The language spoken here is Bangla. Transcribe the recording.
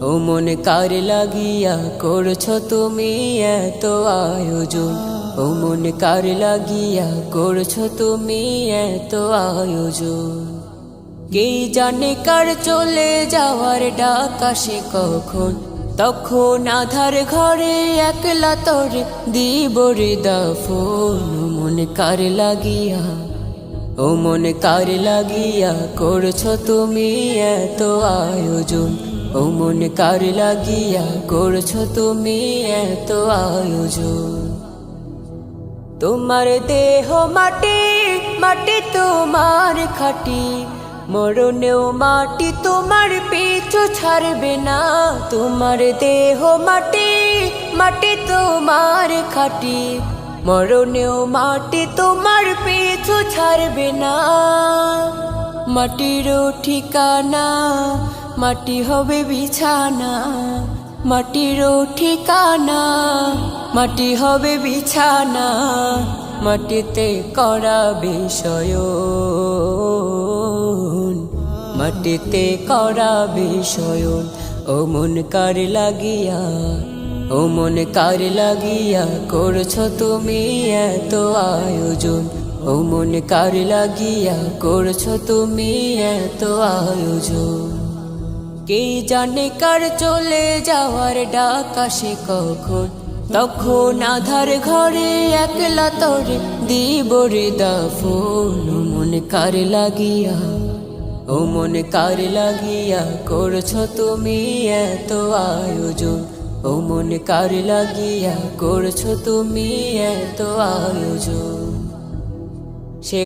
ও মন কার লাগিয়া করছো তুমি এত আয়োজন, ও মন কার লাগিয়া করছো তুমি এত আয়োজন। কে জানে কার চলে যাওয়ার ডাক আসে কখন, তখন আধার ঘরে একলা তোরে দিব রে দাফন। ও মন কার লাগিয়া, ও মন কার লাগিয়া করছো তুমি এত আয়োজন, ও মন কার লাগিয়া করছো তুমি এত আয়োজন। তোমার দেহ মাটি, মাটি তোমার খাটি, মরণেও মাটি তোমার পিছু ছাড়বে না। তোমার দেহ মাটি, মাটি তোমার খাটি, মরণেও মাটি তোমার পিছু ছাড়বে না। মাটিরও ঠিকানা মাটি হবে বিছানা, মাটিরও ঠিকানা মাটি হবে বিছানা। মাটিতে করাবে শয়ন, মাটিতে করাবে শয়ন। ও মন কার লাগিয়া, ও মন কার লাগিয়া করছো তুমি এত আয়োজন, ও মন কার লাগিয়া করছো তুমি এত আয়োজন। কে জানে কার চলে যাওয়ার ডাক আসে কখন, তখন আধার ঘরে একলা তোরে দিব রে দাফন। ও মন কার লাগিয়া, ও মন কার লাগিয়া করছো তুমি এত আয়োজন, ও মন কার লাগিয়া করছো তুমি এত আয়োজন।